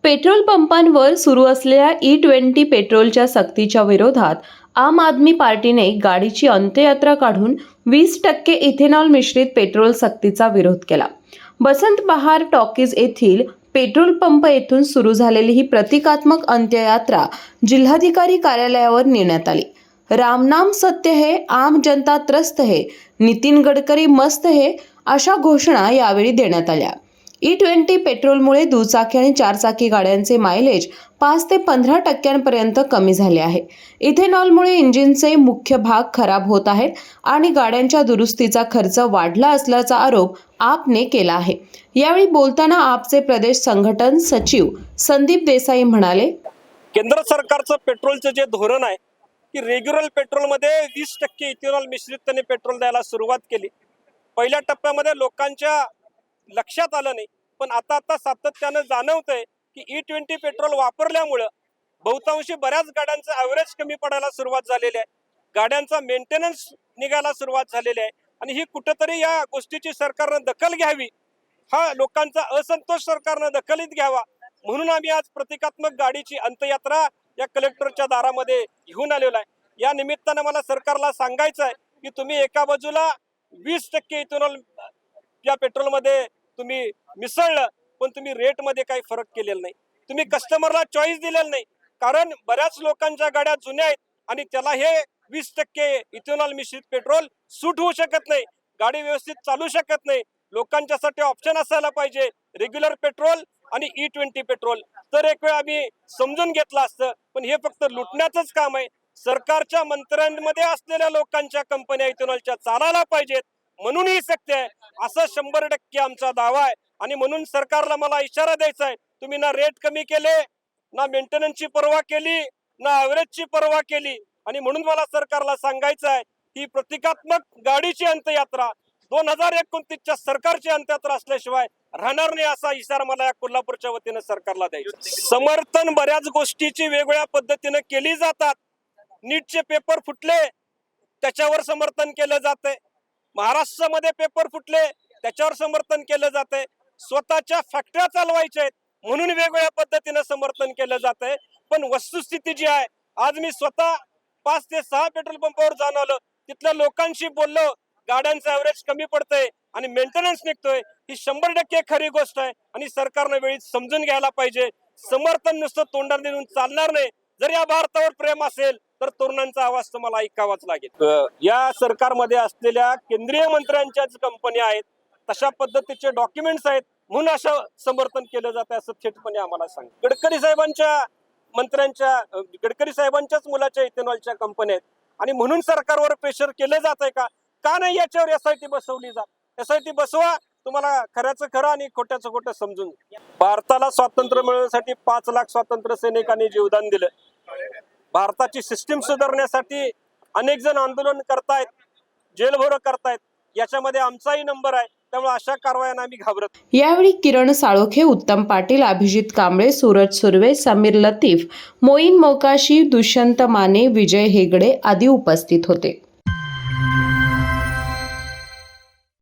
Petrol पंपांवर सुरू असलेल्या E20 पेट्रोलच्या सक्तीच्या विरोधात आम आदमी पार्टीने गाडीची अंत्ययात्रा काढून 20% इथेनॉल मिश्रित पेट्रोल सक्तीचा विरोध केला। बसंत बहार टॉकीज येथील पेट्रोल पंप येथून सुरू झालेली ही प्रतिकात्मक अंत्ययात्रा जिल्हाधिकारी कार्यालयावर नेण्यात आली। राम नाम सत्य है, आम जनता त्रस्त है, नितीन गडकरी मस्त है अशा घोषणा यावेळी देण्यात आल्या। E20 पेट्रोलमुळे दुचाकी आणि चारचाकी गाड्यांचे मायलेज 5 ते 15% कमी झाले आहे। इथेनॉलमुळे इंजिनचे मुख्य भाग खराब होत आहेत आणि गाड्यांच्या दुरुस्तीचा खर्च वाढला असल्याचा आरोप आपने केला आहे। यावेळी बोलताना आपचे प्रदेश संघटन सचिव संदीप देसाई म्हणाले, केंद्र सरकारचं पेट्रोलचं जे धोरण आहे की रेग्युलर पेट्रोलमध्ये 20% इथेनॉल मिश्रित पेट्रोल द्यायला सुरुवात केली। पहिल्या टप्प्यामध्ये लोकांच्या लक्षात आलं नाही, पण आता सातत्यानं जाणवतंय की E20 पेट्रोल वापरल्यामुळे बहुतांशी बऱ्याच गाड्यांचं ॲव्हरेज कमी पडायला सुरुवात झालेली आहे, गाड्यांचा मेंटेनन्स निघायला सुरुवात झालेली आहे आणि ही कुठेतरी या गोष्टीची सरकारनं दखल घ्यावी, हा लोकांचा असंतोष सरकारनं दखलीत घ्यावा म्हणून आम्ही आज प्रतिकात्मक गाडीची अंत्ययात्रा या कलेक्टरच्या दारामध्ये घेऊन आलेलो आहे। या निमित्तानं मला सरकारला सांगायचं आहे की तुम्ही एका बाजूला 20% इथेनॉल या पेट्रोलमध्ये तुम्ही मिसळलं, पण तुम्ही रेटमध्ये काही फरक केलेला नाही, तुम्ही कस्टमरला चॉईस दिलेलं नाही। कारण बऱ्याच लोकांच्या गाड्या जुन्या आहेत आणि त्याला हे 20% इथेनॉल मिश्रित पेट्रोल सूट होऊ शकत नाही, गाडी व्यवस्थित चालू शकत नाही। लोकांच्यासाठी ऑप्शन असायला पाहिजे रेग्युलर पेट्रोल आणि E20 पेट्रोल। तर एक वेळ आम्ही समजून घेतलं असतं, पण हे फक्त लुटण्याचंच काम आहे। सरकारच्या मंत्र्यांमध्ये असलेल्या लोकांच्या कंपन्या इथेनॉलच्या चालायला पाहिजेत म्हणून ही सक्ती आहे, असं 100% आमचा दावा आहे। आणि म्हणून सरकारला मला इशारा द्यायचा आहे, तुम्ही ना रेट कमी केले, ना मेंटेनन्सची पर्वा केली, ना ॲव्हरेजची पर्वा केली आणि म्हणून मला सरकारला सांगायचं आहे ही प्रतिकात्मक गाडीची अंत्ययात्रा 2029च्या सरकारची अंत्ययात्रा असल्याशिवाय राहणार नाही, असा इशारा मला या कोल्हापूरच्या वतीनं सरकारला द्यायचा। समर्थन बऱ्याच गोष्टीची वेगवेगळ्या पद्धतीने केली जातात। नीटचे पेपर फुटले त्याच्यावर समर्थन केलं जाते, महाराष्ट्रामध्ये पेपर फुटले त्याच्यावर समर्थन केलं जाते, स्वतःच्या फॅक्टऱ्या चालवायच्या आहेत म्हणून वेगवेगळ्या पद्धतीने समर्थन केलं जातंय। पण वस्तुस्थिती जी आहे, आज मी स्वतः 5 ते 6 पेट्रोल पंपावर जाऊन आलो, तिथल्या लोकांशी बोललो, गाड्यांचं ॲव्हरेज कमी पडतंय आणि मेंटेनन्स निघतोय, ही 100% खरी गोष्ट आहे आणि सरकारनं वेळीच समजून घ्यायला पाहिजे। समर्थन नुसतं तोंडाने देऊन चालणार नाही, जर या भारतावर प्रेम असेल तर तरुणांचा आवाज तुम्हाला ऐकावाच लागेल। या सरकारमध्ये असलेल्या केंद्रीय मंत्र्यांच्याच कंपन्या आहेत, तशा पद्धतीचे डॉक्युमेंट्स आहेत म्हणून असं समर्थन केलं जातं असं थेटपणे आम्हाला सांग। गडकरी साहेबांच्याच मुलाच्या इथेनॉलच्या कंपन्या आहेत आणि म्हणून सरकारवर प्रेशर केलं जात आहे का नाही याच्यावर SIT बसवली जात। SIT बसवा, तुम्हाला खऱ्याचं खरं आणि खोट्याचं खोटं समजून। भारताला स्वातंत्र्य मिळवण्यासाठी 5 लाख स्वातंत्र्य सैनिकांनी जीवदान दिलं, भारताची सिस्टीम सुधारण्यासाठी अनेक जण आंदोलन करतायत, जेलभरो करतायत, याच्यामध्ये आमचाही नंबर आहे, त्यामुळे अशा कारवायांना आम्ही घाबरत। यावेळी किरण साळोखे, उत्तम पाटील, अभिजित कांबळे, सूरज सुर्वे, समीर लतीफ, मोईन मोकाशी, दुष्यंत माने, विजय हेगडे आदी उपस्थित होते।